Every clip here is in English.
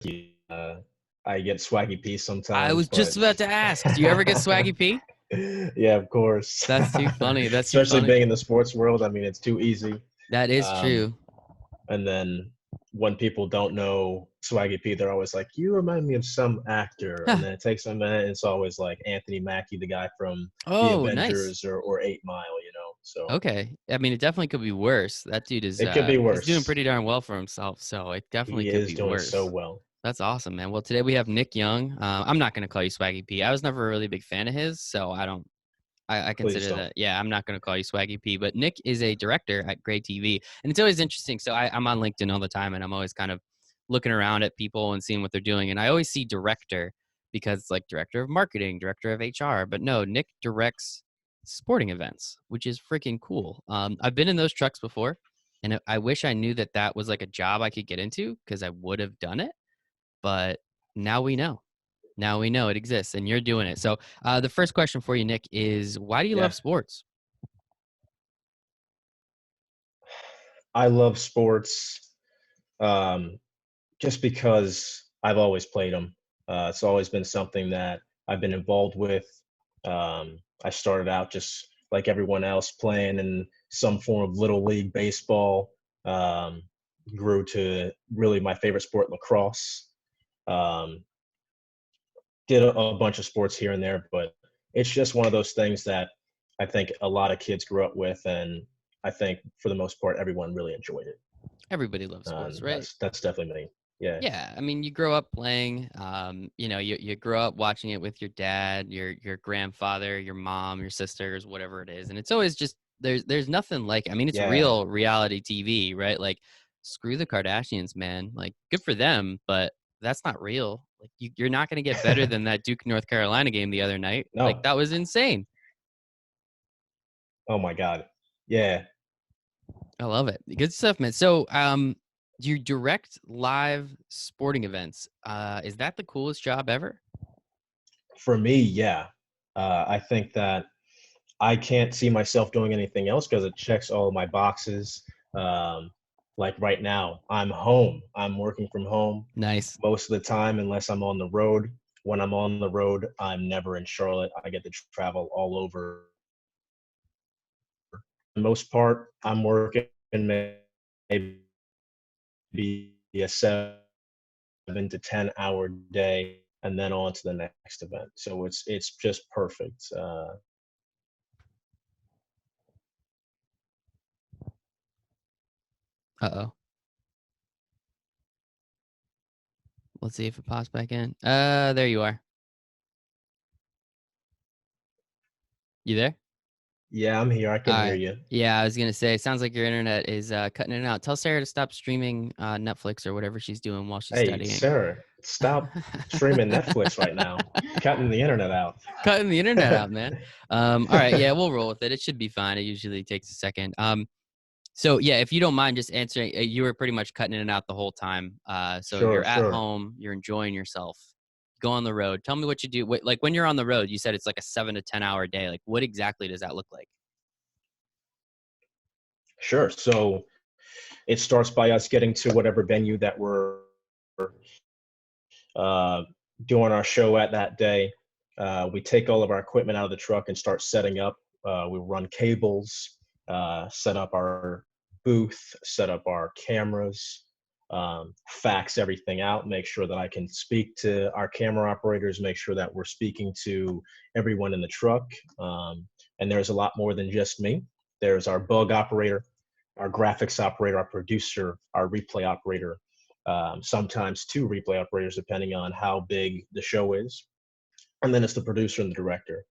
I get swaggy P I sometimes, was just but about to ask, do you ever get Swaggy P? yeah, of course. That's too funny. That's too Especially funny. being in the sports world, I mean, it's too easy. That is Um, true. and then when people don't know Swaggy P, they're always like, "You remind me of some actor." And then it takes a minute, and it's always like Anthony Mackie, the guy from the Oh, nice. Avengers or 8 Mile, you know. So Okay. I mean, it definitely could be worse. That dude is it could be he's doing worse. pretty darn well for himself, so it definitely He could is be doing so worse. well. That's awesome, man. Well, today we have Nick Young. I'm not gonna call you Swaggy P. I was never a really big fan of his, so I don't. I Please consider don't. that. Yeah, I'm not gonna call you Swaggy P. But Nick is a director at Gray TV, and it's always interesting. So I'm on LinkedIn all the time, and I'm always kind of looking around at people and seeing what they're doing. And I always see director because it's like director of marketing, director of HR. But no, Nick directs sporting events, which is freaking cool. I've been in those trucks before, and I wish I knew that that was like a job I could get into because I would have done it. But now we know. Now we know it exists, and you're doing it. So the first question for you, Nick, is why do you Yeah, love sports? I love sports just because I've always played them. It's always been something that I've been involved with. I started out just like everyone else playing in some form of little league baseball. Um, Grew to really my favorite sport, lacrosse. Um, did a bunch of sports here and there, but it's just one of those things that I think a lot of kids grew up with, and I think for the most part, everyone really enjoyed it. Everybody loves sports, And right? that's definitely me. Yeah. Yeah, I mean, you grow up playing. You grow up watching it with your dad, your grandfather, your mom, your sisters, whatever it is, and it's always just there's nothing like. I mean, it's Yeah. real reality TV, right? Like, screw the Kardashians, man. Like, good for them, but that's not real. Like, you're not gonna get better than that Duke North Carolina game the other night. Like, No. that was insane. Oh my God. Yeah. I love it. Good stuff, man. So, you direct live sporting events. Is that the coolest job ever? For me, yeah. I think that I can't see myself doing anything else because it checks all of my boxes. Um, like right now, I'm home. I'm working from home Nice. most of the time, unless I'm on the road. When I'm on the road, I'm never in Charlotte. I get to travel all over. For the most part, I'm working maybe a 7 to 10 hour day, and then on to the next event. So it's just perfect. Uh-oh. Let's see if it pops back in. There you are. You there? Yeah, I'm here. I All can hear right. you. Yeah, I was gonna say, it sounds like your internet is cutting in and out. Tell Sarah to stop streaming Netflix or whatever she's doing while she's Hey, studying. Sarah, stop streaming Netflix right now. Cutting the internet out. Cutting the internet out, man. All right, yeah, we'll roll with it. It should be fine. It usually takes a second. So yeah, if you don't mind just answering, you were pretty much cutting in and out the whole time. So Sure, you're at sure. home, you're enjoying yourself. Go on the road. Tell me what you do. Like when you're on the road, you said it's like a 7 to 10 hour day. Like what exactly does that look like? Sure. So it starts by us getting to whatever venue that we're uh, doing our show at that day. We take all of our equipment out of the truck and start setting up. We run cables, set up our booth, set up our cameras, fax everything out, make sure that I can speak to our camera operators, make sure that we're speaking to everyone in the truck. And there's a lot more than just me. There's our bug operator, our graphics operator, our producer, our replay operator, sometimes two replay operators, depending on how big the show is. And then it's the producer and the director.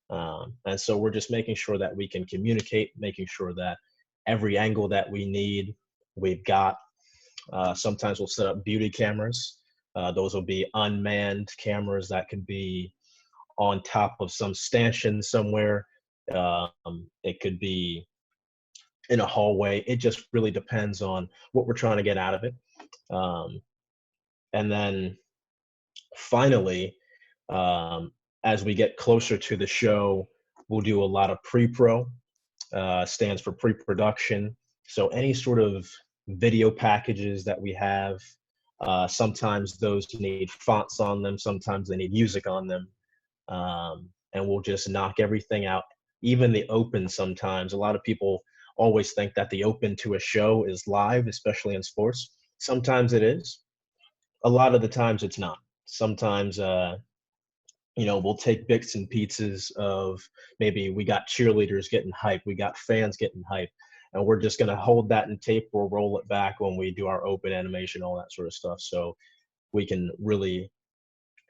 And so we're just making sure that we can communicate, making sure that every angle that we need, we've got. Sometimes we'll set up beauty cameras. Those will be unmanned cameras that could be on top of some stanchion somewhere. It could be in a hallway. It just really depends on what we're trying to get out of it. Um, and then finally, um, as we get closer to the show, we'll do a lot of pre-pro, stands for pre-production. So any sort of video packages that we have, Sometimes those need fonts on them. Sometimes they need music on them. And we'll just knock everything out. Even the open sometimes. A lot of people always think that the open to a show is live, especially in sports. Sometimes it is. A lot of the times it's not. Sometimes, we'll take bits and pieces of maybe we got cheerleaders getting hype, we got fans getting hype, and we're just going to hold that in tape or roll it back when we do our open animation, all that sort of stuff. So we can really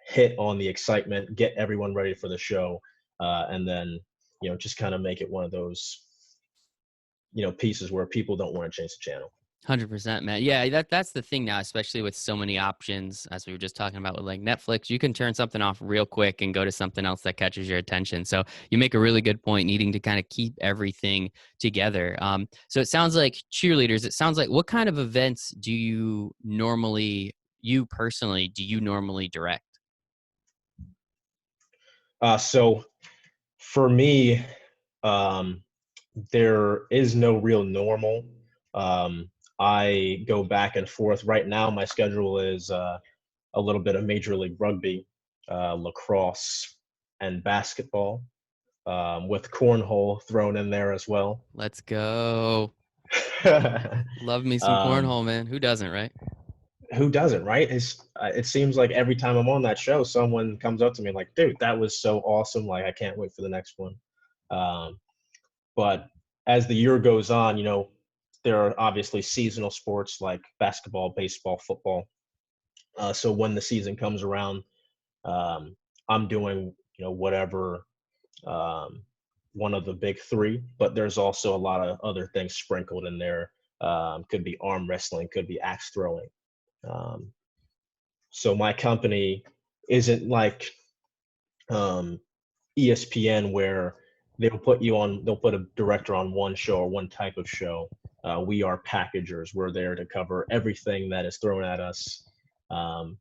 hit on the excitement, get everyone ready for the show, and then just kind of make it one of those pieces where people don't want to change the channel. 100%, man. Yeah, that's the thing now, especially with so many options, as we were just talking about with like Netflix. You can turn something off real quick and go to something else that catches your attention. So you make a really good point, needing to kind of keep everything together. So it sounds like cheerleaders. It sounds like, what kind of events do you normally direct? So for me, um, there is no real normal. I go back and forth. Right now, my schedule is a little bit of Major League Rugby, lacrosse, and basketball, with cornhole thrown in there as well. Let's go. Love me some um, cornhole, man. Who doesn't, right? who doesn't, right? It seems like every time I'm on that show, someone comes up to me like, "Dude, that was so awesome! Like, I can't wait for the next one." Um, but as the year goes on, there are obviously seasonal sports like basketball, baseball, football. So when the season comes around, I'm doing whatever, um, one of the big three. But there's also a lot of other things sprinkled in there. Could be arm wrestling, could be axe throwing. Um, so my company isn't like um, ESPN where they'll put a director on one show or one type of show. We are packagers. We're there to cover everything that is thrown at us. Um,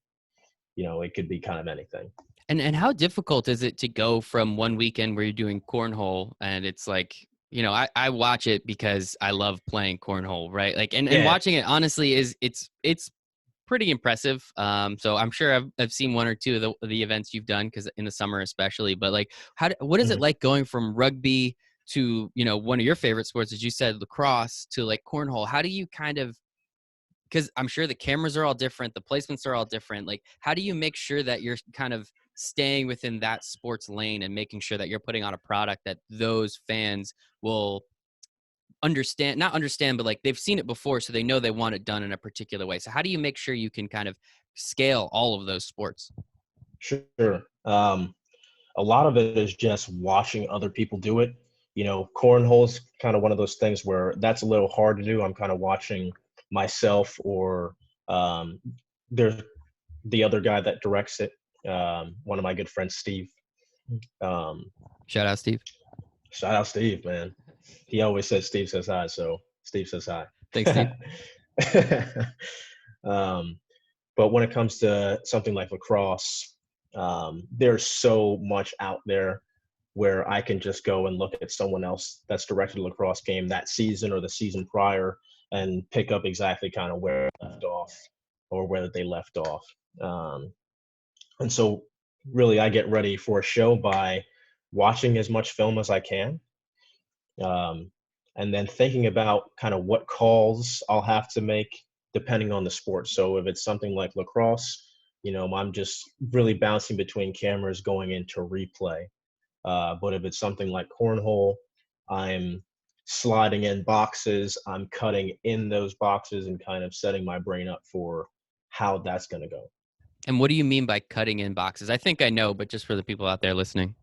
it could be kind of anything. And how difficult is it to go from one weekend where you're doing cornhole and it's like, I watch it because I love playing cornhole, right? Like, and Yeah. watching it honestly it's pretty impressive. So I'm sure I've seen one or two of the events you've done, because in the summer especially. But like, what is it Mhm. like going from rugby to one of your favorite sports, as you said, lacrosse, to like cornhole? How do you kind of, because I'm sure the cameras are all different, the placements are all different. Like, how do you make sure that you're kind of staying within that sports lane and making sure that you're putting on a product that those fans will not understand, but like they've seen it before, so they know they want it done in a particular way? So how do you make sure you can kind of scale all of those sports? Sure. A lot of it is just watching other people do it. Cornhole's kind of one of those things where that's a little hard to do. I'm kind of watching myself, or there's the other guy that directs it, one of my good friends, Steve. Um, Shout out, Steve. Shout out Steve, man. He always says Steve says hi, so Steve says hi. Thanks, Steve. um, but when it comes to something like lacrosse, there's so much out there where I can just go and look at someone else that's directed a lacrosse game that season or the season prior and pick up exactly kind of where they left off, or where they left off. And so really I get ready for a show by watching as much film as I can, um, and then thinking about kind of what calls I'll have to make depending on the sport. So if it's something like lacrosse, I'm just really bouncing between cameras going into replay. But if it's something like cornhole, I'm sliding in boxes, I'm cutting in those boxes and kind of setting my brain up for how that's going to go. And what do you mean by cutting in boxes? I think I know, but just for the people out there listening.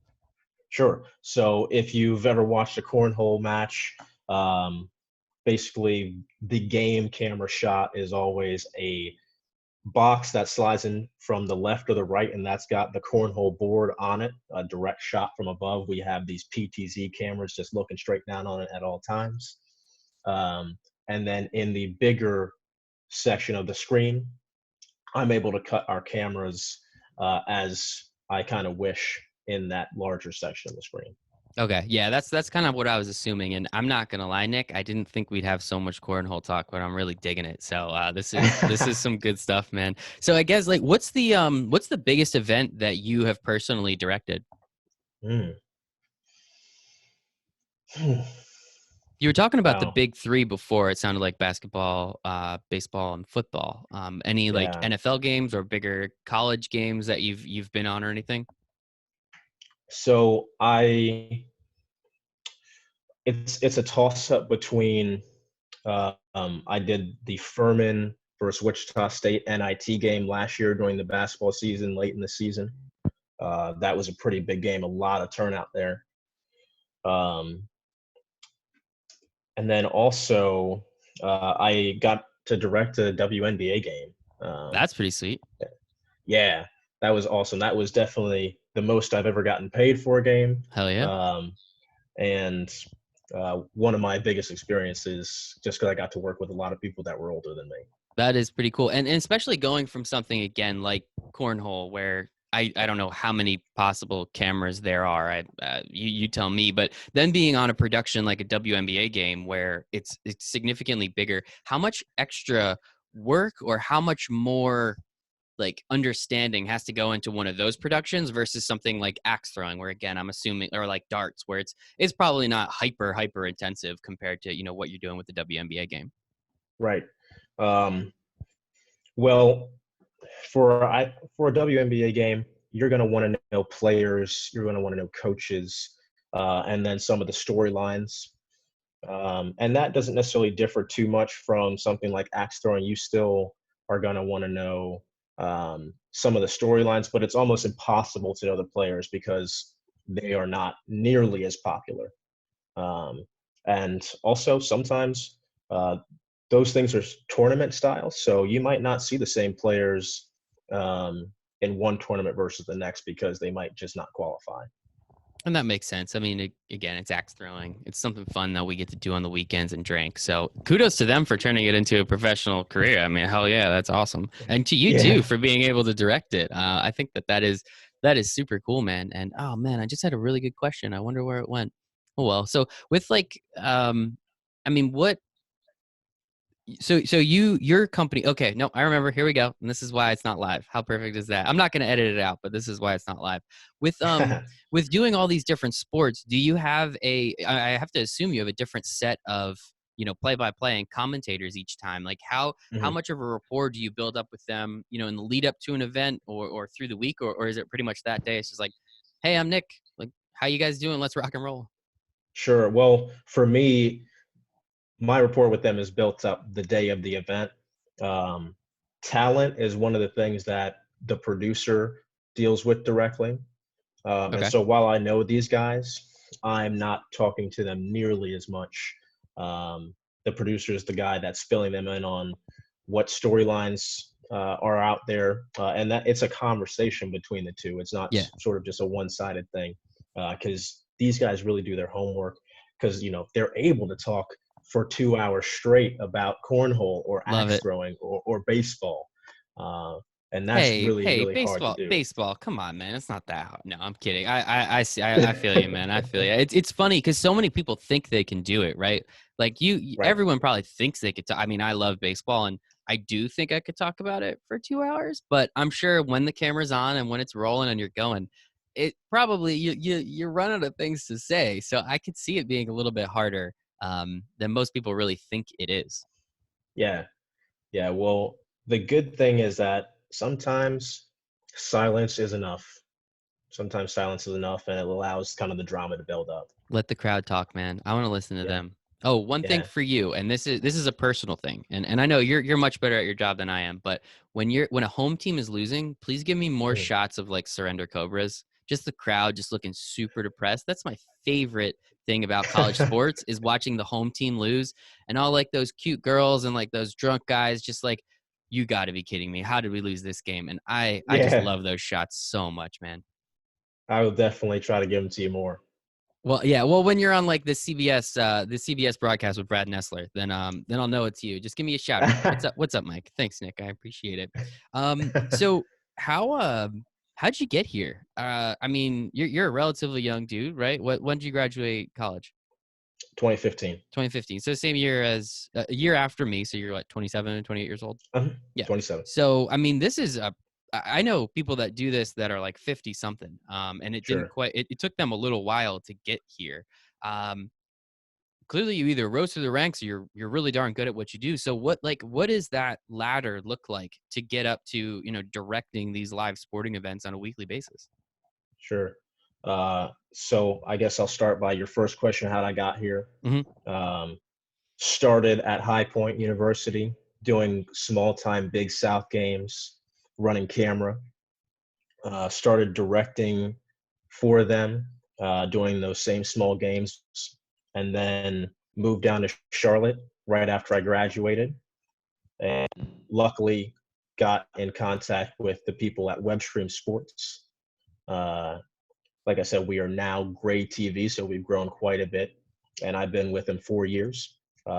Sure. So if you've ever watched a cornhole match, um, basically the game camera shot is always a box that slides in from the left or the right, and that's got the cornhole board on it, a direct shot from above. We have these PTZ cameras just looking straight down on it at all times. And then in the bigger section of the screen, I'm able to cut our cameras as I kind of wish in that larger section of the screen. Okay, yeah, that's kind of what I was assuming, and I'm not gonna lie, Nick, I didn't think we'd have so much cornhole talk, but I'm really digging it. So this is some good stuff, man. So I guess like, what's the biggest event that you have personally directed? Mm. Hmm. You were talking about the Wow. big three before. It sounded like basketball, baseball, and football. Any like Yeah. NFL games or bigger college games that you've been on or anything? So it's a toss up between I did the Furman versus Wichita State NIT game last year during the basketball season, late in the season. That was a pretty big game, a lot of turnout there. Um, and then also, I got to direct a WNBA game. Um, That's pretty sweet. yeah, that was awesome. That was definitely the most I've ever gotten paid for a game. Hell yeah. Um, and one of my biggest experiences just because I got to work with a lot of people that were older than me. That is pretty cool. And especially going from something again like cornhole where I don't know how many possible cameras there are. You tell me. But then being on a production like a WNBA game where it's significantly bigger, how much extra work or how much more like understanding has to go into one of those productions versus something like axe throwing where again I'm assuming, or like darts where it's probably not hyper intensive compared to what you're doing with the WNBA game. Right. Um, well, for a WNBA game, you're going to want to know players, you're going to want to know coaches, and then some of the storylines. And that doesn't necessarily differ too much from something like axe throwing. You still are going to want to know some of the storylines, but it's almost impossible to know the players because they are not nearly as popular. Um, and also, sometimes uh, those things are tournament style, so you might not see the same players in one tournament versus the next because they might just not qualify. And that makes sense. I mean, again, it's axe throwing. It's something fun that we get to do on the weekends and drink. So kudos to them for turning it into a professional career. I mean, hell yeah, that's awesome. And to you too Yeah. for being able to direct it. I think that is super cool, man. And oh man, I just had a really good question. I wonder where it went. Oh well. So with like, I mean, what so your company, okay, no, I remember. Here we go. And this is why it's not live. How perfect is that? I'm not going to edit it out, but this is why it's not live. With with doing all these different sports, do you have I have to assume you have a different set of play by play and commentators each time. Like how Mhm. much of a rapport do you build up with them, in the lead up to an event or through the week, or is it pretty much that day it's just like, hey, I'm Nick, like how you guys doing? Let's rock and roll. Sure. Well, for me, my rapport with them is built up the day of the event. Um, Talent is one of the things that the producer deals with directly. And Okay. so while I know these guys, I'm not talking to them nearly as much. The producer is the guy that's filling them in on what storylines are out there, and that it's a conversation between the two. It's not Yeah. sort of just a one-sided thing, because these guys really do their homework. Because they're able to talk for 2 hours straight about cornhole or Love axe it. throwing or baseball, uh, and that's Hey, really hey, really hard to baseball, do. baseball. Come on, man. It's not that hard. No, I'm kidding. I see. I feel you, man. I feel you. It's funny because so many people think they can do it, right? Like Right. everyone probably thinks they could. I mean, I love baseball, and I do think I could talk about it for 2 hours. But I'm sure when the camera's on and when it's rolling and you're going, it probably you're running out of things to say. So I could see it being a little bit harder than most people really think it is. Yeah. Yeah, well, the good thing is that sometimes silence is enough. Sometimes silence is enough, and it allows kind of the drama to build up. Let the crowd talk, man. I want to listen to Yeah, them. Oh, one thing yeah. for you, and this is a personal thing, and I know you're much better at your job than I am, but when a home team is losing, please give me more Mhm. shots of like surrender cobras. Just the crowd just looking super depressed. That's my favorite thing about college sports is watching the home team lose and all like those cute girls and like those drunk guys just like, you got to be kidding me. How did we lose this game? And I just Yeah, love those shots so much, man. I will definitely try to give them to you more. Well, yeah. Well, when you're on like the CBS broadcast with Brad Nessler, then I'll know it's you. Just give me a shout out. What's up? What's up, Mike? Thanks, Nick. I appreciate it. So how how'd you get here? I mean, you're a relatively young dude, right? When did you graduate college? 2015. 2015. So same year as a year after me. So you're what, 27, 28 years old? Uh-huh. Yeah. 27. So I mean, this is I know people that do this that are like 50 something. And it didn't Sure. quite. It took them a little while to get here. Um, Clearly you either rose through the ranks or you're really darn good at what you do. So what does that ladder look like to get up to, directing these live sporting events on a weekly basis? Sure. So I guess I'll start by your first question, how I got here. Hmm. Um, Started at High Point University doing small time Big South games, running camera. Started directing for them, doing those same small games, and then moved down to Charlotte right after I graduated. And luckily got in contact with the people at Webstream Sports. Uh, like I said, we are now Gray TV, so we've grown quite a bit, and I've been with them 4 years.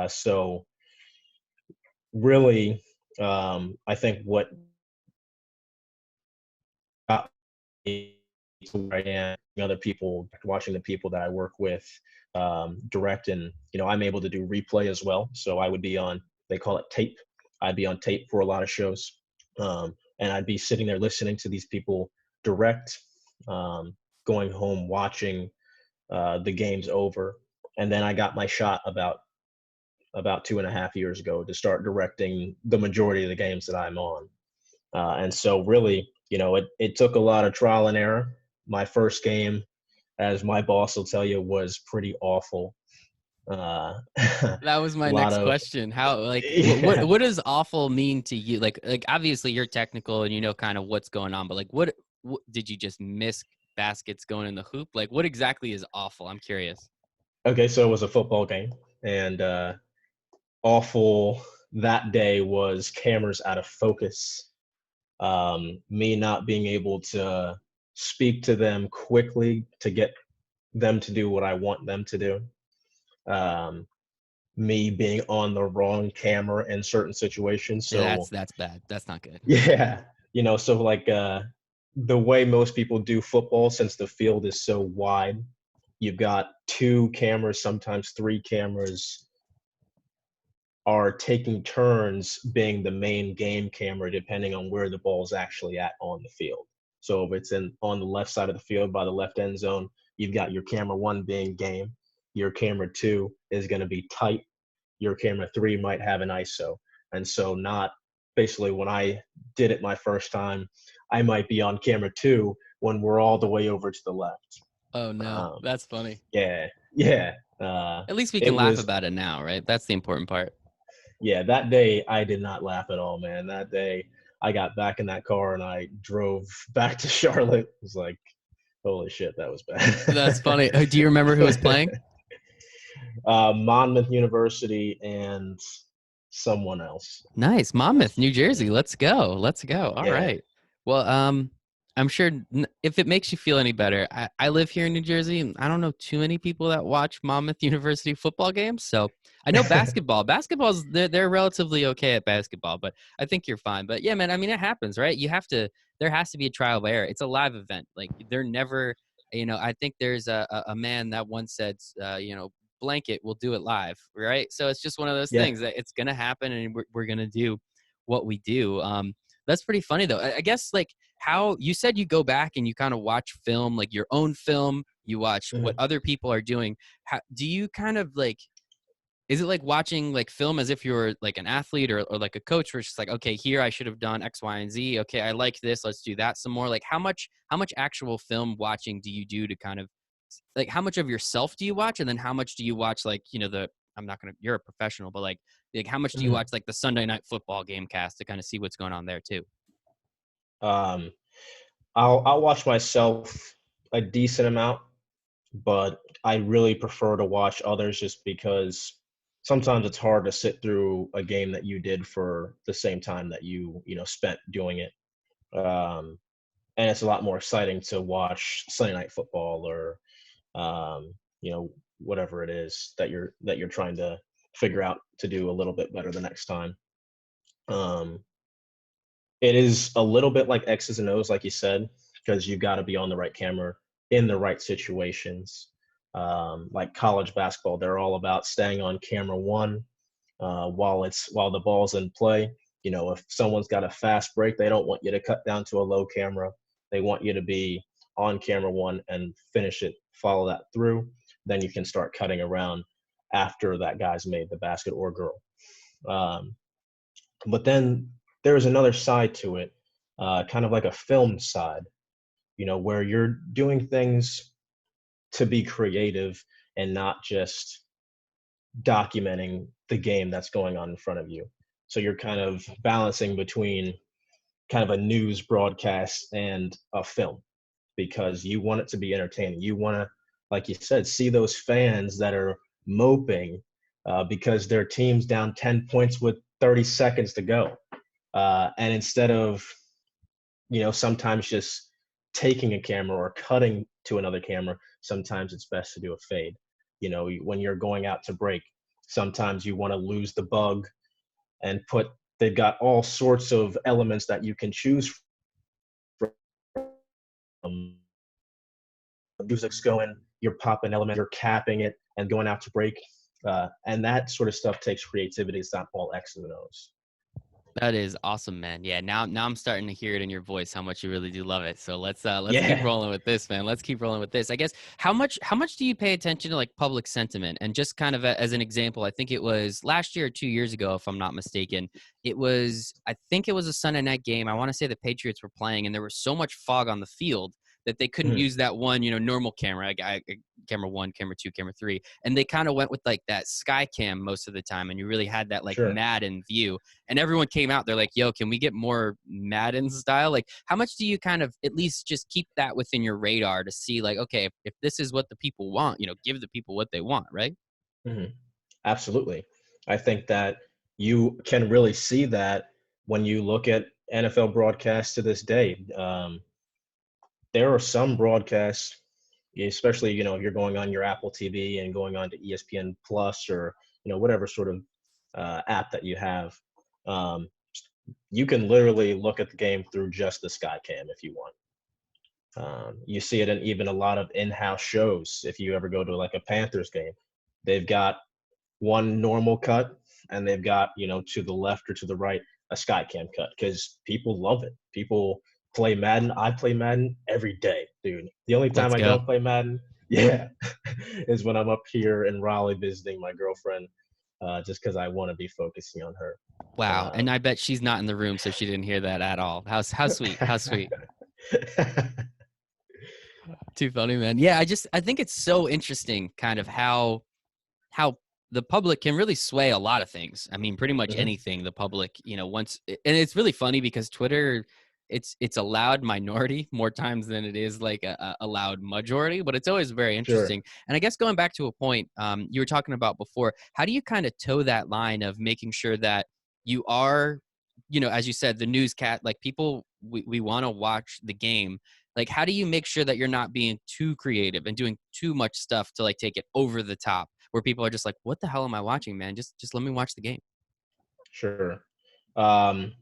So really, I think what got me to where I am, other people, watching the people that I work with direct, and I'm able to do replay as well. So I would be on, they call it tape. I'd be on tape for a lot of shows, and I'd be sitting there listening to these people direct, going home watching the games over, and then I got my shot about 2.5 years ago to start directing the majority of the games that I'm on. And so really, it took a lot of trial and error. My first game, as my boss will tell you, was pretty awful. A That was my lot next of question. How, like, yeah. what does awful mean to you? Like obviously you're technical and you know kind of what's going on, but like, what did you just miss baskets going in the hoop? Like, what exactly is awful? I'm curious. Okay, so it was a football game, and awful that day was cameras out of focus. Me not being able to speak to them quickly to get them to do what I want them to do. Um, Me being on the wrong camera in certain situations. So That's bad. That's not good. yeah, so like the way most people do football, since the field is so wide, you've got two cameras, sometimes three cameras are taking turns being the main game camera depending on where the ball is actually at on the field. So if it's on the left side of the field by the left end zone, you've got your camera one being game, your camera two is going to be tight, your camera three might have an ISO. And so not basically when I did it my first time, I might be on camera two when we're all the way over to the left. Oh no, Um, that's funny. yeah, yeah. At least we can It laugh was about it now, right? That's the important part. Yeah, that day I did not laugh at all, man. That day I got back in that car and I drove back to Charlotte. It was like, holy shit, that was That's funny. Do you remember who was bad. playing? Monmouth University and someone else. Nice. Monmouth, New Jersey. Let's go. Let's go. All Yeah. right. Well, I'm sure if it makes you feel any better, I live here in New Jersey and I don't know too many people that watch Monmouth University football games. So I know basketball. Basketball's they're relatively okay at basketball, but I think you're fine. But yeah, man, I mean it happens, right? There has to be a trial by error. It's a live event. Like they're never, I think there's a man that once said, blanket, we'll do it live, right? So it's just one of those Yeah. things that it's gonna happen, and we're gonna do what we do. That's pretty funny though. I guess like how you said you go back and you kind of watch film, like your own film, you watch what Mhm. other people are doing. How do you kind of like? Is it like watching like film as if you're like an athlete or like a coach where it's just like, okay, here I should have done X, Y, and Z. Okay, I like this. Let's do that some more. Like how much actual film watching do you do to kind of like how much of yourself do you watch? And then how much do you watch like, I'm not gonna you're a professional, but like how much do you Mhm. watch like the Sunday night football game cast to kind of see what's going on there too? Um, I'll watch myself a decent amount, but I really prefer to watch others just because sometimes it's hard to sit through a game that you did for the same time that spent doing it. Um, and it's a lot more exciting to watch Sunday Night Football or um, whatever it is that you're trying to figure out to do a little bit better the next time. Um, it is a little bit like X's and O's, like you said. because you've got to be on the right camera in the right situations. Like college basketball, they're all about staying on camera one while the ball's in play. You know, if someone's got a fast break, they don't want you to cut down to a low camera. They want you to be on camera one and finish it, follow that through. Then you can start cutting around after that guy's made the basket or girl. Um, but then there's another side to it, kind of like a film side, you know, where you're doing things to be creative and not just documenting the game that's going on in front of you. So you're kind of balancing between kind of a news broadcast and a film because you want it to be entertaining. You want to, like you said, see those fans that are moping because their team's down 10 points with 30 seconds to go. And instead of, you know, sometimes just taking a camera or cutting to another camera, sometimes it's best to do a fade. You know, when you're going out to break, sometimes you want to lose the bug and they've got all sorts of elements that you can choose from. The music's going, you're popping element, you're capping it and going out to break. And that sort of stuff takes creativity. It's not all X's and O's. That is awesome, man. Yeah, now I'm starting to hear it in your voice how much you really do love it. So let's keep Yeah. rolling with this, man. Let's keep rolling with this. I guess how much do you pay attention to like public sentiment? And just kind of as an example, I think it was last year or 2 years ago, if I'm not mistaken. I think it was a Sunday night game. I want to say the Patriots were playing, and there was so much fog on the field that they couldn't Mhm. use that one, normal camera, camera one, camera two, camera three, and they kind of went with like that sky cam most of the time, and you really had that like Sure. Madden view. And everyone came out, they're like, yo, can we get more Madden style? Like, how much do you kind of at least just keep that within your radar to see, like, okay, if this is what the people want, give the people what they want, right? Mhm. Absolutely. I think that you can really see that when you look at NFL broadcasts to this day. There are some broadcasts, especially, you know, if you're going on your Apple TV and going on to ESPN Plus or, you know, whatever sort of app that you have, um, you can literally look at the game through just the Skycam if you want. You see it in even a lot of in-house shows. If you ever go to like a Panthers game, they've got one normal cut and they've got, you know, to the left or to the right a Skycam cut because people love it. People play Madden. I play Madden every day, dude. The only time Let's I go. don't play Madden, yeah, is when I'm up here in Raleigh visiting my girlfriend, just because I want to be focusing on her. Wow. And Um, I bet she's not in the room, so she didn't hear that at all. How sweet. How sweet. Too funny, man. Yeah, I think it's so interesting kind of how the public can really sway a lot of things. I mean, pretty much Mhm. anything the public, once, and it's really funny because Twitter, it's a loud minority more times than it is like a loud majority, but it's always very Sure. interesting. And I guess going back to a point you were talking about before, how do you kind of toe that line of making sure that you are, as you said, the newscat, like people, we want to watch the game. Like, how do you make sure that you're not being too creative and doing too much stuff to like take it over the top where people are just like, what the hell am I watching, man? Just let me watch the game. Sure. Um,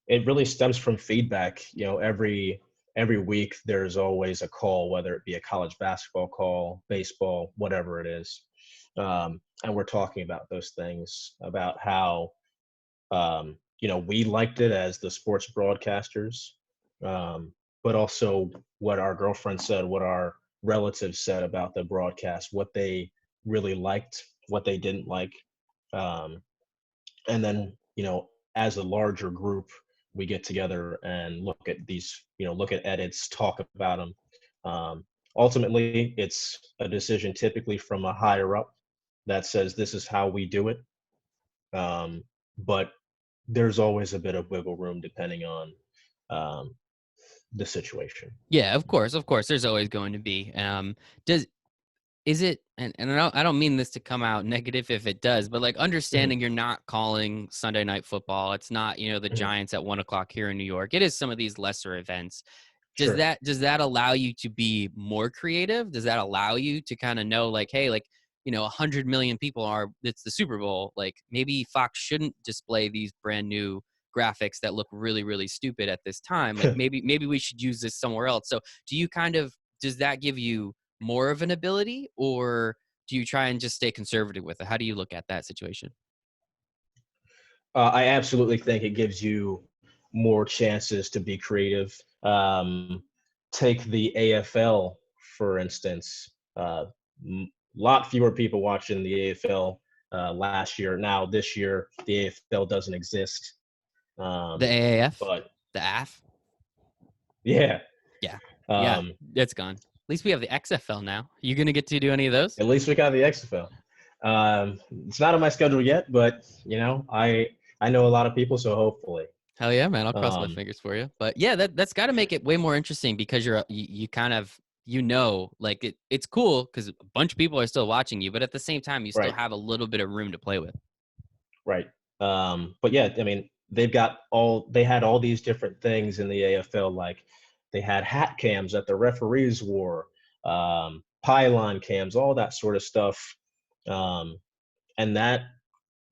it really stems from feedback. You know, every week there's always a call, whether it be a college basketball call, baseball, whatever it is, and we're talking about those things, about how you know, we liked it as the sports broadcasters, but also what our girlfriend said, what our relatives said about the broadcast, what they really liked, what they didn't like. Um, and then, you know, as a larger group, we get together and look at these, you know, look at edits, talk about them. Um, Ultimately, it's a decision typically from a higher up that says this is how we do it. But there's always a bit of wiggle room depending on um, the situation. Yeah, of course, of course. There's always going to be. Does is it? And I don't mean this to come out negative if it does, but like Mhm. understanding you're not calling Sunday night football. It's not the Mhm. Giants at 1 o'clock here in New York. It is some of these lesser events. does Sure. that does that allow you to be more creative? Does that allow you to kind of know like, hey, like 100 million people it's the Super Bowl, like maybe Fox shouldn't display these brand new graphics that look really, really stupid at this time. Like maybe we should use this somewhere else. So do you does that give you more of an ability, or do you try and just stay conservative with it? How do you look at that situation? I absolutely think it gives you more chances to be creative. Take the AFL, for instance. Lot fewer people watching the AFL last year. Now, this year, the AFL doesn't exist. The Um, AAF, but the AF. yeah, Yeah, yeah, um, it's gone. At least we have the XFL now. You gonna get to do any of those? at least we got the XFL. It's not on my schedule yet, but I know a lot of people, so hopefully. Hell yeah, man! I'll cross my Um, fingers for you. But yeah, that's got to make it way more interesting because you kind of like it's cool because a bunch of people are still watching you, but at the same time you still right. have a little bit of room to play with. Right. But yeah, I mean, they had all these different things in the AFL. Like they had hat cams that the referees wore, pylon cams, all that sort of stuff. And that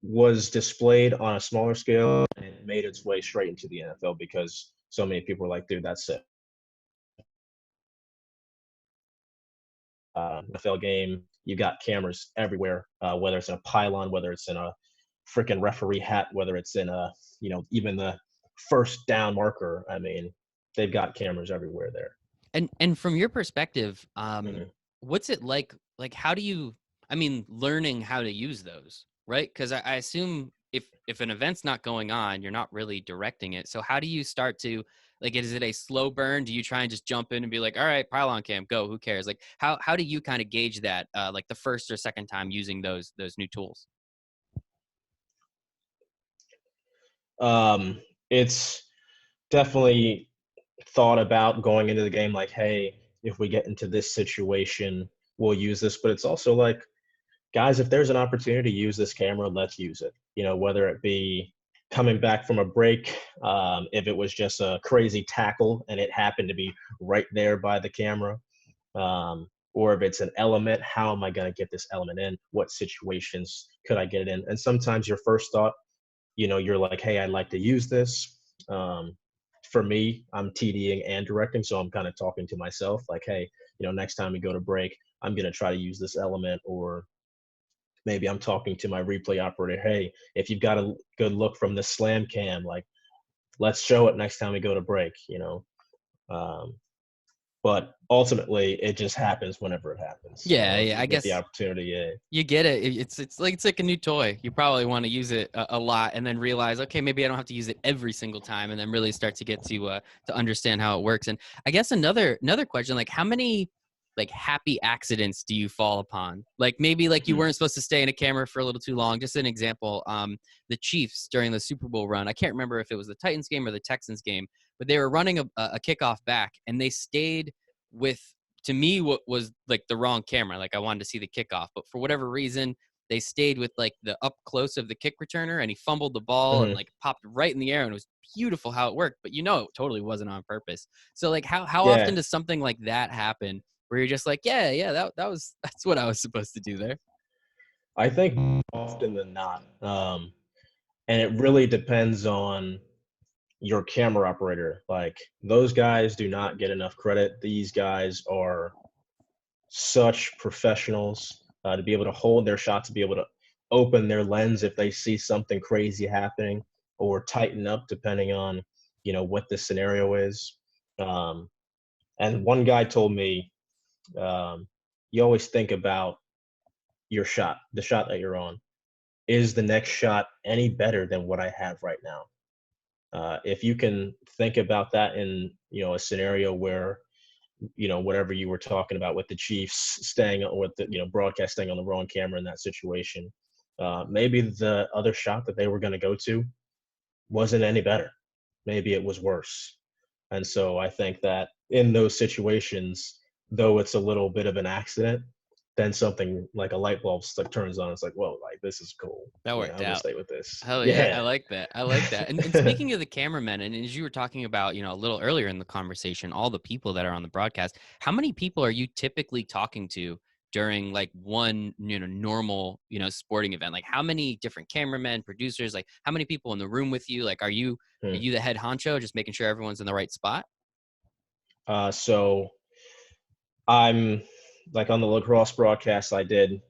was displayed on a smaller scale and it made its way straight into the NFL because so many people were like, dude, that's it. NFL game, you got cameras everywhere, whether it's in a pylon, whether it's in a freaking referee hat, whether it's in even the first down marker. I mean, they've got cameras everywhere there. And from your perspective, Mhm. what's it like? Like, how do you? I mean, learning how to use those, right? Because I assume if an event's not going on, you're not really directing it. So how do you start to like? Is it a slow burn? Do you try and just jump in and be like, all right, pylon cam, go? Who cares? Like, how do you kind of gauge that? Like the first or second time using those new tools? It's definitely thought about going into the game like, hey, if we get into this situation, we'll use this. But it's also like, guys, if there's an opportunity to use this camera, let's use it. Whether it be coming back from a break, if it was just a crazy tackle and it happened to be right there by the camera, or if it's an element, how am I going to get this element in? What situations could I get it in? And sometimes your first thought, you're like, hey, I'd like to use this. For me, I'm TDing and directing, so I'm kind of talking to myself like, hey, next time we go to break, I'm going to try to use this element. Or maybe I'm talking to my replay operator, hey, if you've got a good look from the slam cam, like let's show it next time we go to break. Um, but ultimately, it just happens whenever it happens. Yeah, If yeah. we I get the guess opportunity, yeah. you get it. It's like a new toy. You probably want to use it a lot, and then realize, okay, maybe I don't have to use it every single time, and then really start to get to understand how it works. And I guess another question, like how many like happy accidents do you fall upon? Like maybe like you Mhm. weren't supposed to stay in a camera for a little too long. Just an example, the Chiefs during the Super Bowl run. I can't remember if it was the Titans game or the Texans game, but they were running a kickoff back, and they stayed with to me what was like the wrong camera. Like I wanted to see the kickoff, but for whatever reason, they stayed with like the up close of the kick returner, and he fumbled the ball and Mhm. like popped right in the air, and it was beautiful how it worked. But it totally wasn't on purpose. So like how often Yeah, does something like that happen where you're just like, yeah, that was that's what I was supposed to do there? I think more often than not. And it really depends on your camera operator. Like those guys do not get enough credit. These guys are such professionals to be able to hold their shot, to be able to open their lens if they see something crazy happening, or tighten up depending on what the scenario is. Um, and one guy told me, you always think about your shot, the shot that you're on. Is the next shot any better than what I have right now? If you can think about that in a scenario where whatever you were talking about with the Chiefs staying with the broadcast staying on the wrong camera in that situation, maybe the other shot that they were going to go to wasn't any better. Maybe it was worse. And so I think that in those situations, though it's a little bit of an accident, then something like a light bulb turns on. It's like, whoa, like this is cool. That worked I'm gonna out. stay with this. Hell yeah, I Yeah. like that. I like that. And speaking of the cameramen, and as you were talking about, a little earlier in the conversation, all the people that are on the broadcast, how many people are you typically talking to during like one, normal, sporting event? Like how many different cameramen, producers, like how many people in the room with you? Like, are you Hmm. the head honcho, just making sure everyone's in the right spot? So I'm like on the lacrosse broadcast I did,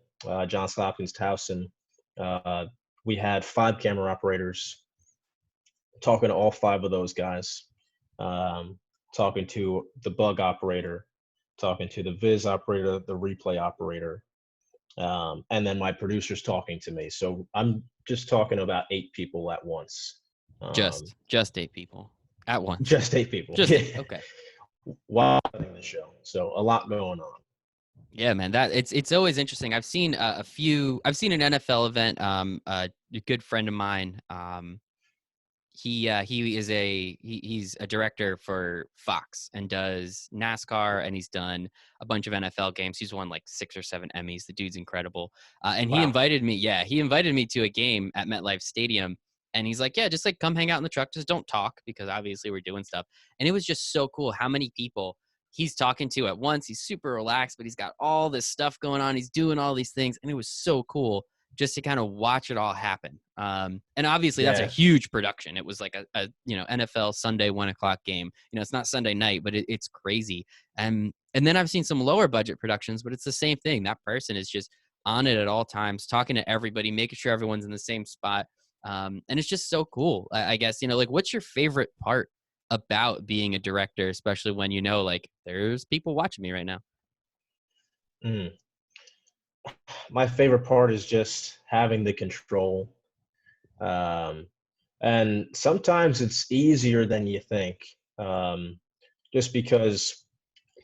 Johns Hopkins Towson. Uh, we had 5 camera operators talking to all 5 of those guys, um, talking to the bug operator, talking to the viz operator, the replay operator, and then my producer's talking to me. So I'm just talking about 8 people at once. Um, Just 8 people at once. just 8 people. Just Yeah. 8. Okay. While running the show. So a lot going on. Yeah, man, that it's always interesting. I've seen a few. I've seen an NFL event. A good friend of mine. He's a director for Fox and does NASCAR, and he's done a bunch of NFL games. He's won like 6 or 7 Emmys. The dude's incredible. And he Wow. invited me. Yeah, he invited me to a game at MetLife Stadium. And he's like, yeah, just like come hang out in the truck. Just don't talk, because obviously we're doing stuff. And it was just so cool how many people he's talking to at once. He's super relaxed, but he's got all this stuff going on. He's doing all these things. And it was so cool just to kind of watch it all happen. And obviously that's a Yeah. huge production. It was like a NFL Sunday 1:00 game. It's not Sunday night, but it's crazy. And then I've seen some lower budget productions, but it's the same thing. That person is just on it at all times, talking to everybody, making sure everyone's in the same spot. And it's just so cool. I guess, like, what's your favorite part about being a director, especially when like there's people watching me right now? Mm. My favorite part is just having the control. Um, and sometimes it's easier than you think, just because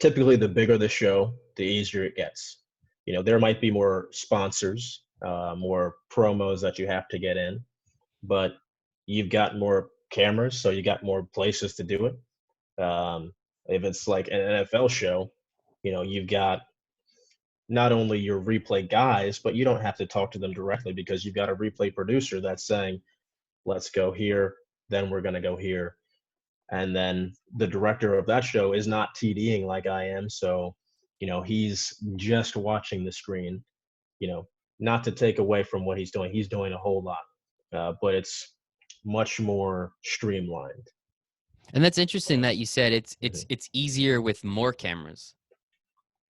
typically the bigger the show, the easier it gets. There might be more sponsors, more promos that you have to get in, but you've got more cameras, so you got more places to do it. If it's like an NFL show, you've got not only your replay guys, but you don't have to talk to them directly because you've got a replay producer that's saying, let's go here, then we're going to go here. And then the director of that show is not TDing like I am. So, he's just watching the screen, not to take away from what he's doing. He's doing a whole lot, but it's much more streamlined. And that's interesting that you said it's Mhm. it's it's easier with more cameras.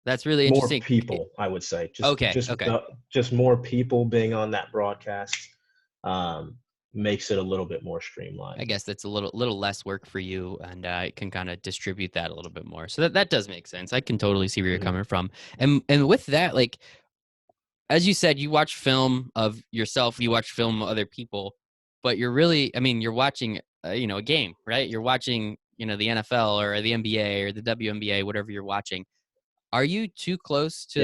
That's really More interesting. people, I would say, just Okay, just okay. just more people being on that broadcast, um, makes it a little bit more I streamlined. guess that's a little less work for you, and it can kind of distribute that a little bit more. So that does make sense. I can totally see where you're Mhm. coming from. And with that, like as you said, you watch film of yourself, you watch film of other people, but you're really, I mean, you're watching, a game, right? You're watching, the NFL or the NBA or the WNBA, whatever you're watching. Yeah, Are you too close to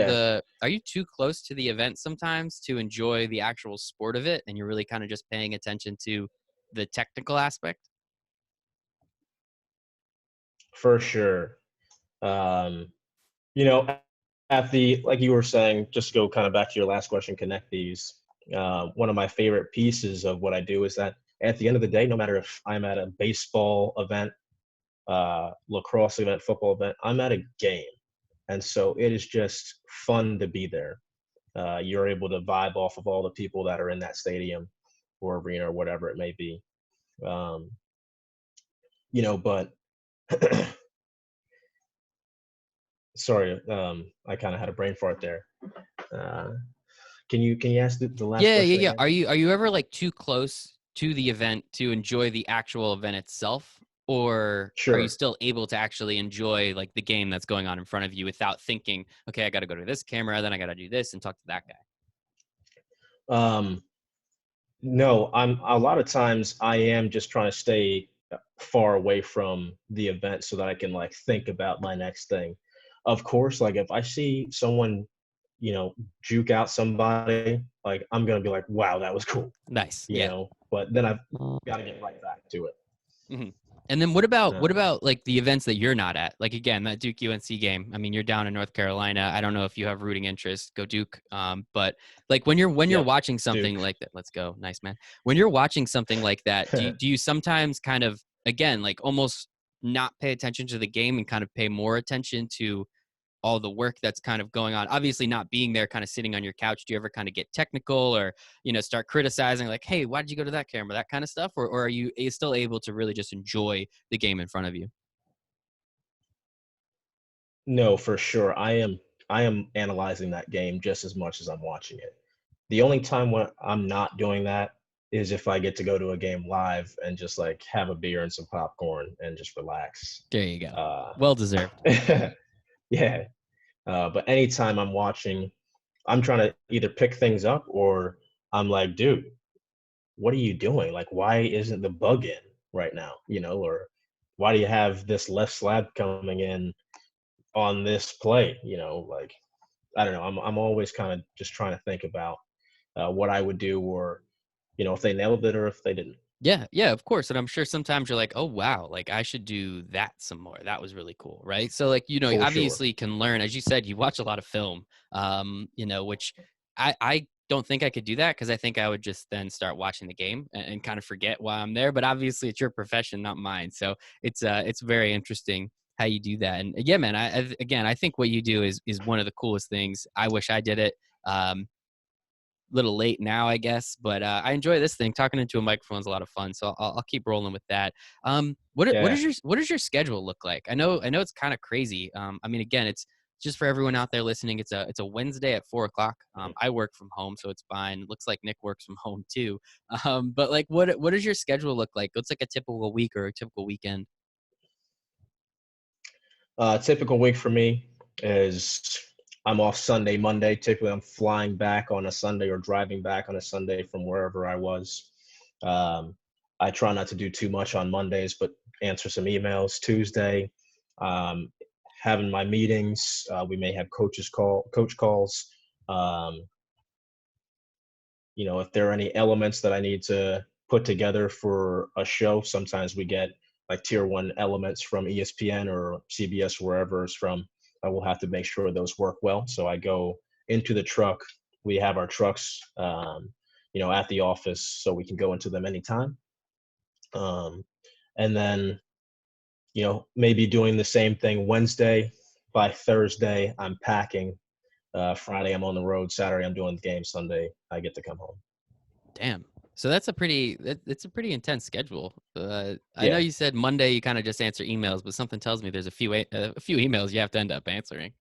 the event sometimes to enjoy the actual sport of it, and you're really kind of just paying attention to the technical aspect? for sure. Um, you know, at the like you were saying, just to go kind of back to your last question, connect these. One of my favorite pieces of what I do is that at the end of the day, no matter if I'm at a baseball event, lacrosse event, football event, I'm at a game, and so it is just fun to be there. You're able to vibe off of all the people that are in that stadium or arena or whatever it may be. Um, but sorry, I kind of had a brain fart there. Uh, can you ask the last Yeah, yeah, question yeah. again? Are you ever like too close to the event to enjoy the actual event itself? Or are you Sure. still able to actually enjoy like the game that's going on in front of you without thinking, okay, I got to go to this camera, then I got to do this and talk to that guy? Um, no, I'm a lot of times I am just trying to stay far away from the event so that I can like think about my next thing. Of course, like if I see someone, juke out somebody, like I'm gonna be like, wow, that was cool, Nice. Yeah. but then I've got to get right back to it. Mhm. And then what about Um, like the events that you're not at? Like again, that Duke UNC game. I mean, you're down in North Carolina. I don't know if you have rooting interest. Go Duke. But like when you're yep, watching something Duke. like that, let's go, nice man. When you're watching something like that, do you sometimes kind of again like almost not pay attention to the game and kind of pay more attention to all the work that's kind of going on? Obviously not being there, kind of sitting on your couch. Do you ever kind of get technical or, start criticizing like, hey, why did you go to that camera, that kind of stuff? Or are you still able to really just enjoy the game in front of you? No, for sure. I am analyzing that game just as much as I'm watching it. The only time when I'm not doing that is if I get to go to a game live and just like have a beer and some popcorn and just relax. There you go. Uh, Well deserved. yeah. But anytime I'm watching, I'm trying to either pick things up or I'm like, dude, what are you doing? Like, why isn't the bug in right now? Or why do you have this left slab coming in on this play? Like, I don't know. I'm always kind of just trying to think about what I would do, or if they nailed it or if they didn't. Yeah, yeah, of course. And I'm sure sometimes you're like, oh wow, like I should do that some more. That was really cool, right? So like, For sure. obviously can learn, as you said, you watch a lot of film, which I don't think I could do that because I think I would just then start watching the game and kind of forget why I'm there. But obviously it's your profession, not mine. So it's very interesting how you do that. And yeah, man, again, I think what you do is one of the coolest things. I wish I did it. Little late now, I guess, but I enjoy this thing. Talking into a microphone is a lot of fun, so I'll keep rolling with that. Yeah. What does your schedule look like? I know it's kind of crazy. I mean, again, it's just for everyone out there listening. It's a Wednesday at 4 o'clock. Mhm. I work from home, so it's fine. Looks like Nick works from home too. But like, what does your schedule look like? What's like a typical week or a typical weekend? Typical week for me is I'm off Sunday, Monday. Typically, I'm flying back on a Sunday or driving back on a Sunday from wherever I was. Um, I try not to do too much on Mondays, but answer some emails. Tuesday, um, having my meetings. We may have coach calls. Um, if there are any elements that I need to put together for a show, sometimes we get like tier one elements from ESPN or CBS, wherever it's from. I will have to make sure those work well. So I go into the truck. We have our trucks, at the office, so we can go into them anytime. Um, and then, maybe doing the same thing Wednesday. By Thursday, I'm packing. Friday, I'm on the road. Saturday, I'm doing the game. Sunday, I get to come home. Damn. So it's a pretty intense schedule. I know Yeah. you said Monday you kind of just answer emails, but something tells me there's a few emails you have to end up answering.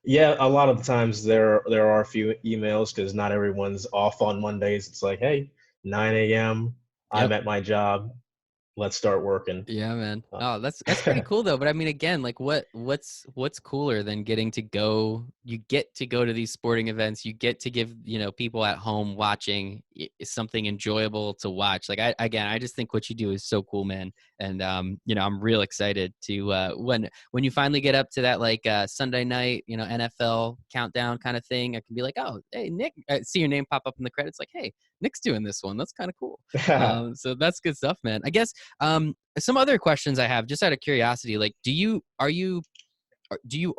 Yeah, a lot of the times there are a few emails because not everyone's off on Mondays. It's like, hey, 9 a.m. I'm Yep. at my job. Let's start working. Yeah, man. Uh, Oh, that's pretty cool though. But I mean, again, like what's cooler than getting to go? You get to go to these sporting events. You get to give people at home watching something enjoyable to watch. Like I just think what you do is so cool, man. And I'm real excited to when you finally get up to that like Sunday night, NFL countdown kind of thing. I can be like, oh, hey Nick, I see your name pop up in the credits. Like, hey, Nick's doing this one. That's kind of cool. So that's good stuff, man. I guess some other questions I have, just out of curiosity, like, do you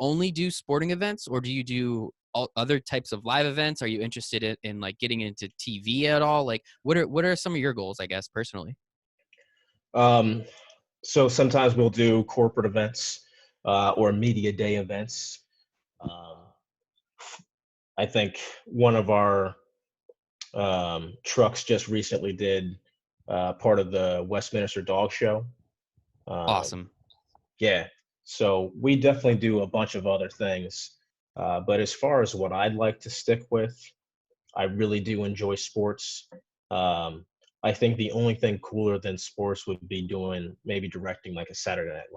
only do sporting events, or do you do all other types of live events? Are you interested in like getting into TV at all? Like, what are some of your goals, I guess, personally? um, so sometimes we'll do corporate events or media day events. Um, I think one of our trucks just recently did part of the Westminster Dog Show. Um, Awesome. Yeah. So we definitely do a bunch of other things. But as far as what I'd like to stick with, I really do enjoy sports. Um, I think the only thing cooler than sports would be doing maybe directing like a Saturday Night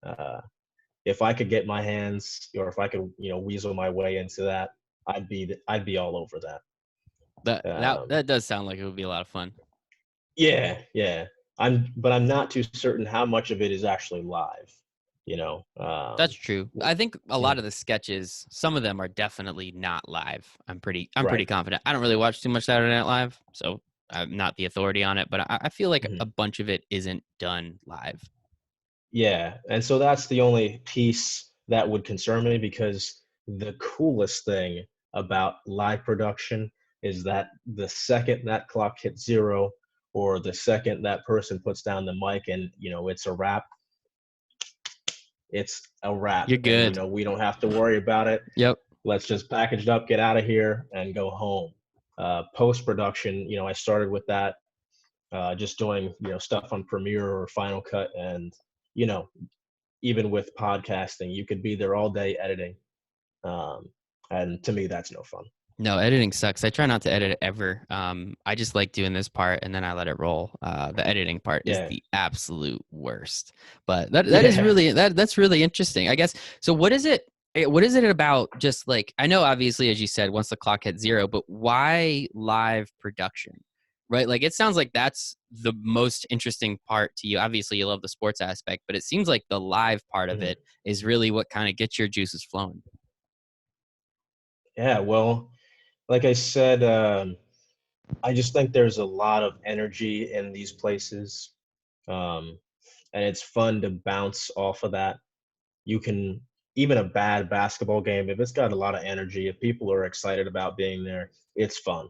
Live. If I could get my hands, or if I could, weasel my way into that, I'd be all over that. That does sound like it would be a lot of fun. Yeah, yeah. But I'm not too certain how much of it is actually live. You know. That's true. W- I think a lot mhm, of the sketches, some of them are definitely not live. I'm pretty right. confident. I don't really watch too much Saturday Night Live, so I'm not the authority on it, but I feel like a Mhm. bunch of it isn't done live. Yeah, and so that's the only piece that would concern me, because the coolest thing about live production is that the second that clock hits zero, or the second that person puts down the mic and it's a wrap, it's a wrap. You're And, good. we don't have to worry about it. Yep. Let's just package it up, get out of here, and go home. Post production, I started with that, just doing, stuff on Premiere or Final Cut. And, you know, even with podcasting, you could be there all day editing. Um, and to me, that's no fun. No, editing sucks. I try not to edit ever. I just like doing this part and then I let it roll. The editing part is Yeah. the absolute worst. But that is Yeah. really that's really interesting. I guess. So what is it? What is it about? Just like I know, obviously, as you said, once the clock hits zero, but why live production? Right? Like it sounds like that's the most interesting part to you. Obviously, you love the sports aspect, but it seems like the live part of Mhm. it is really what kind of gets your juices flowing. Yeah. Well, like I said, I just think there's a lot of energy in these places. Um, and it's fun to bounce off of that. You can, even a bad basketball game, if it's got a lot of energy, if people are excited about being there, it's fun.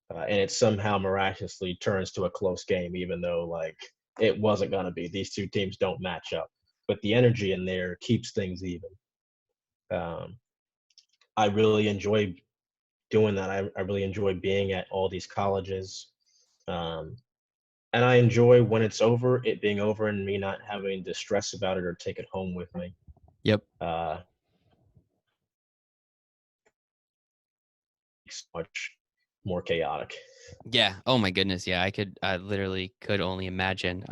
And it somehow miraculously turns to a close game, even though like it wasn't going to be. These two teams don't match up, but the energy in there keeps things even. Um, I really enjoy doing that. I really enjoy being at all these colleges. Um, and I enjoy when it's over, it being over and me not having to stress about it or take it home with me. Yep. Uh, it's much more chaotic. Yeah. Oh my goodness. Yeah, I literally could only imagine.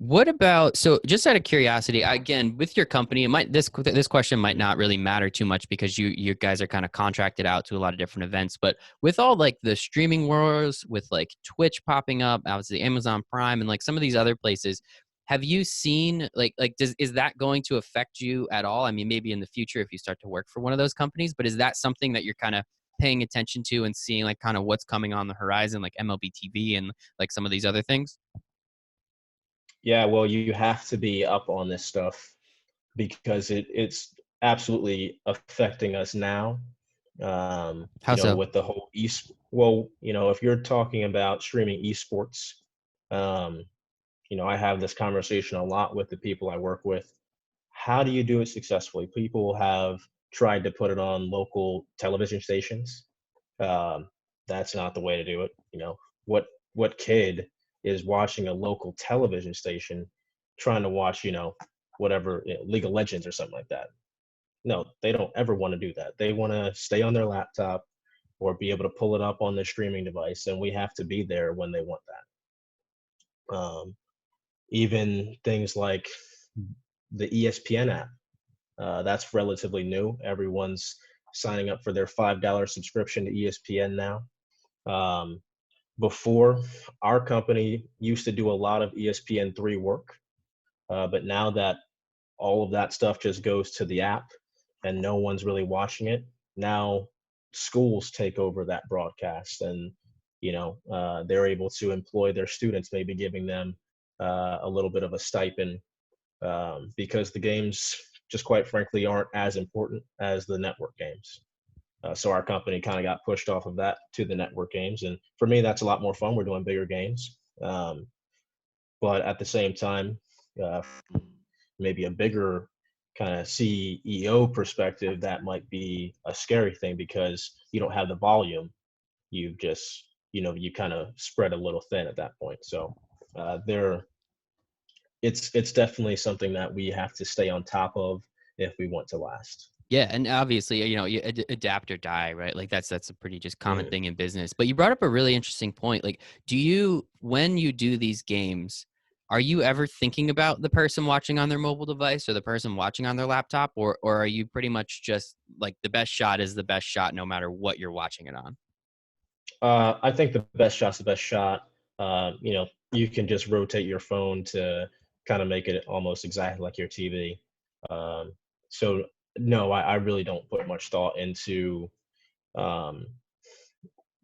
What about so just out of curiosity, again, with your company, it might this question might not really matter too much because you guys are kind of contracted out to a lot of different events, but with all like the streaming wars with like Twitch popping up, obviously Amazon Prime and like some of these other places, have you seen is that going to affect you at all? I mean, maybe in the future if you start to work for one of those companies, but is that something that you're kind of paying attention to and seeing like kind of what's coming on the horizon, like MLB TV and like some of these other things? Yeah, well, you have to be up on this stuff because it's absolutely affecting us now. How so? With the whole well, if you're talking about streaming esports, um, I have this conversation a lot with the people I work with. How do you do it successfully? People have tried to put it on local television stations. Um, that's not the way to do it. What kid is watching a local television station trying to watch, whatever, League of Legends or something like that? No, they don't ever want to do that. They want to stay on their laptop or be able to pull it up on their streaming device, and we have to be there when they want that. Even things like the ESPN app, that's relatively new. Everyone's signing up for their $5 subscription to ESPN now. Um, Before, our company used to do a lot of ESPN3 work, but now that all of that stuff just goes to the app and no one's really watching it, now schools take over that broadcast, and they're able to employ their students, maybe giving them a little bit of a stipend, because the games, just quite frankly, aren't as important as the network games. So our company kind of got pushed off of that to the network games, and for me, that's a lot more fun. We're doing bigger games, but at the same time, uh, maybe a bigger kind of CEO perspective, that might be a scary thing because you don't have the volume. You've just, you kind of spread a little thin at that point. So there, it's definitely something that we have to stay on top of if we want to last. Yeah, and obviously, you adapt or die, right? Like that's a pretty just common Mhm. thing in business. But you brought up a really interesting point. Like, when you do these games, are you ever thinking about the person watching on their mobile device or the person watching on their laptop, or are you pretty much just like the best shot is the best shot no matter what you're watching it on? I think the best shot's the best shot. You can just rotate your phone to kind of make it almost exactly like your TV. Um, so no, I really don't put much thought into um,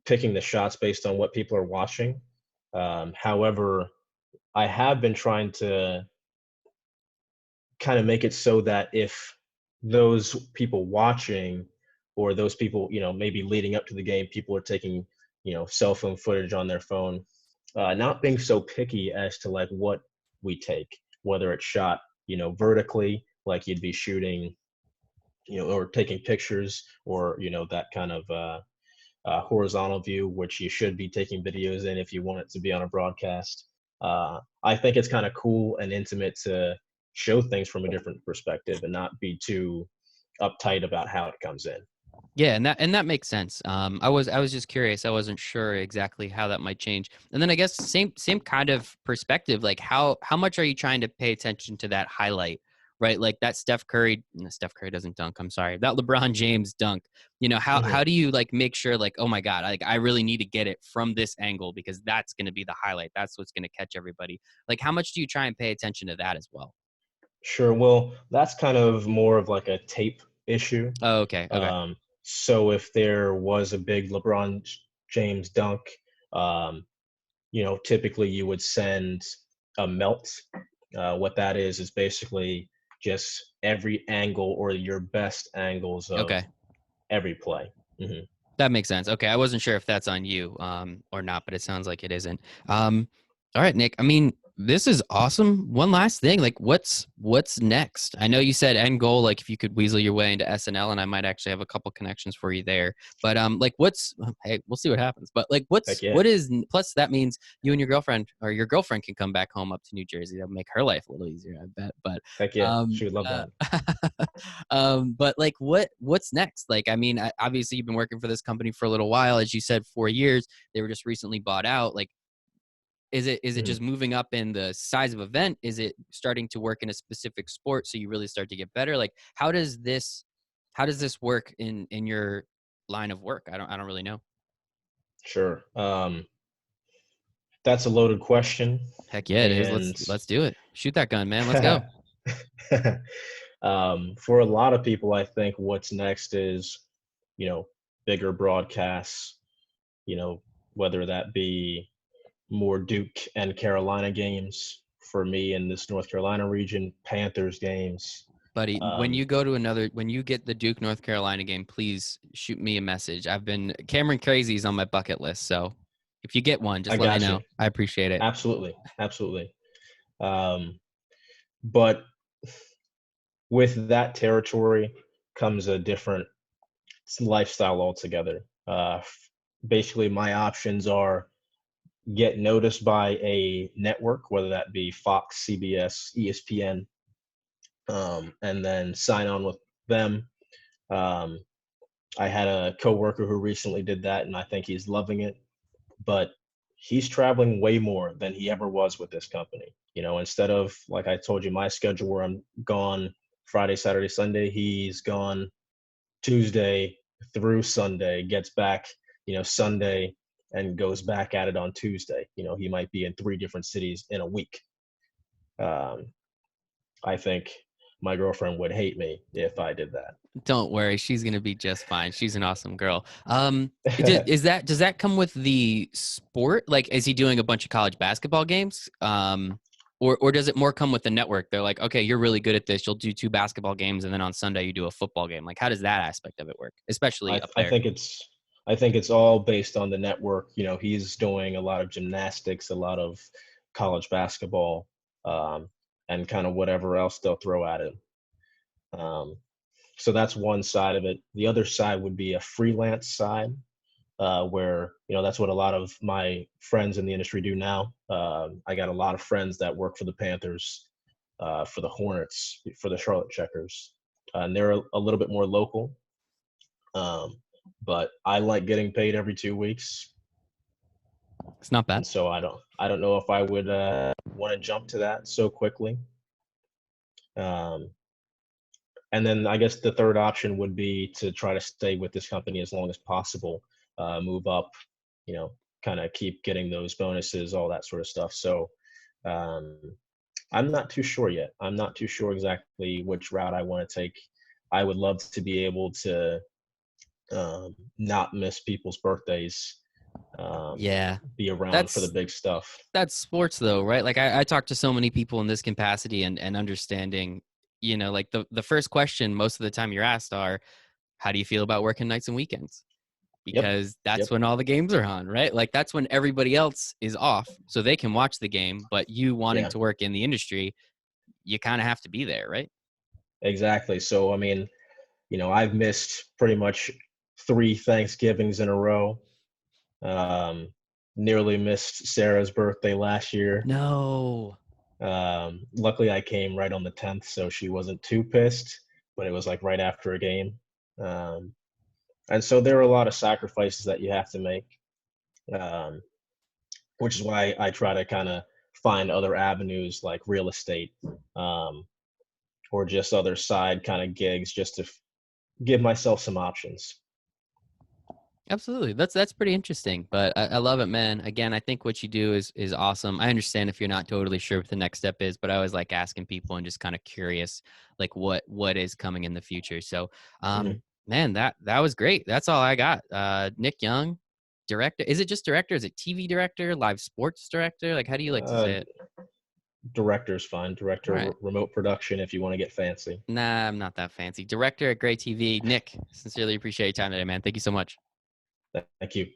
picking the shots based on what people are watching. However, I have been trying to kind of make it so that if those people watching, or those people, maybe leading up to the game, people are taking, cell phone footage on their phone, not being so picky as to like what we take, whether it's shot vertically, like you'd be shooting, or taking pictures, or that kind of horizontal view, which you should be taking videos in if you want it to be on a broadcast. I think it's kind of cool and intimate to show things from a different perspective and not be too uptight about how it comes in. Yeah, and that makes sense. I was just curious. I wasn't sure exactly how that might change. And then I guess same kind of perspective. Like how much are you trying to pay attention to that highlight, right? Like that Steph Curry. No, Steph Curry doesn't dunk. I'm sorry. That LeBron James dunk. How Mhm. do you like make sure like, oh my god, like I really need to get it from this angle because that's going to be the highlight. That's what's going to catch everybody. Like how much do you try and pay attention to that as well? Sure. Well, that's kind of more of like a tape issue. Oh, okay. Okay. So if there was a big James dunk, um, typically you would send a melt. What that is basically just every angle or your best angles of Okay. every play. Hmm. That makes sense. Okay, I wasn't sure if that's on you or not, but it sounds like it isn't. Um, all right, Nick. I mean, this is awesome. One last thing, like, what's next? I know you said end goal, like if you could weasel your way into SNL, and I might actually have a couple connections for you there. But like, what's hey, we'll see what happens. But like, Heck yeah. what is plus that means you and your girlfriend or your girlfriend can come back home up to New Jersey. That'll make her life a little easier, I bet. But Heck yeah. um, She would love uh, that. but like what's next? Like I mean, obviously you've been working for this company for a little while, as you said, 4 years. They were just recently bought out. Like is it Mhm. just moving up in the size of event? Is it starting to work in a specific sport so you really start to get better? Like how does this work in your line of work? I don't really know. Sure. That's a loaded question. Heck yeah, it is. let's And let's do it. Shoot that gun, man. Let's go. for a lot of people, I think what's next is, you know, bigger broadcasts, you know, whether that be more Duke and Carolina games for me in this North Carolina region, Panthers games. Buddy, Um, when you get the Duke North Carolina game, please shoot me a message. I've been Cameron Crazy's on my bucket list, so if you get one, I just let me got you. know. I appreciate it. Absolutely. Absolutely. But with that territory comes a different lifestyle altogether. Basically, my options are get noticed by a network, whether that be Fox, CBS, ESPN, and then sign on with them. Um, I had a coworker who recently did that, and I think he's loving it. But he's traveling way more than he ever was with this company. Instead of, like I told you, my schedule where I'm gone Friday, Saturday, Sunday, he's gone Tuesday through Sunday, gets back, Sunday, and goes back at it on Tuesday. He might be in 3 different cities in a week. Um, I think my girlfriend would hate me if I did Don't worry, she's gonna be just fine. She's an awesome girl. that. Does that come with the sport? Like, is he doing a bunch of college basketball games? Or does it more come with the network? They're like, okay, you're really good at this. You'll do 2 basketball games, and then on Sunday you do a football game. Like, how does that aspect of it work, especially I up I there? think it's I think it's all based on the network. He's doing a lot of gymnastics, a lot of college basketball, um, and kind of whatever else they'll throw at him. Um, so that's one side of it. The other side would be a freelance side, where that's what a lot of my friends in the industry do now. I got a lot of friends that work for the Panthers, for the Hornets, for the Charlotte Checkers, and they're a little bit more local. Um, but I like getting paid every 2 weeks, It's not bad. and so I don't know if I would want to jump to that so quickly. Um, and then I guess the third option would be to try to stay with this company as long as possible, move up, you know, kind of keep getting those bonuses, all that sort of stuff. So um, I'm not too sure yet. I'm not too sure exactly which route I want to take. I would love to be able to not miss people's birthdays, um, Yeah, be around for the that's big stuff. that's sports though, right? Like I talk to so many people in this capacity and understanding, like the first question most of the time you're asked are, how do you feel about working nights and weekends? Yep. Because that's Yep. when all the games are on, right? Like that's when everybody else is off, so they can watch the game. But you wanting Yeah. to work in the industry, you kind of have to be there, right? Exactly. So, I mean, I've missed pretty much 3 Thanksgivings in a row. Um, Nearly missed Sarah's birthday last year. No. Luckily, I came right on the 10th, so she wasn't too pissed, but it was like right after a game. Um, and so there are a lot of sacrifices that you have to make, um, which is why I try to kind of find other avenues like real estate, um, or just other side kind of gigs just to give myself some options. Absolutely. That's pretty interesting. But I love it, man. Again, I think what you do is awesome. I understand if you're not totally sure what the next step is, but I always like asking people and just kind of curious like what is coming in the future. So Mhm. man, that was great. That's all I got. Nick Young, director. Is it just director? Is it TV director, live sports director? Like how do you like to Uh, say it? Director's fine. All Director, right. remote production if you want to get fancy. Nah, I'm not that fancy. Director at Great TV. Nick, sincerely appreciate your time today, man. Thank you so much. Thank you.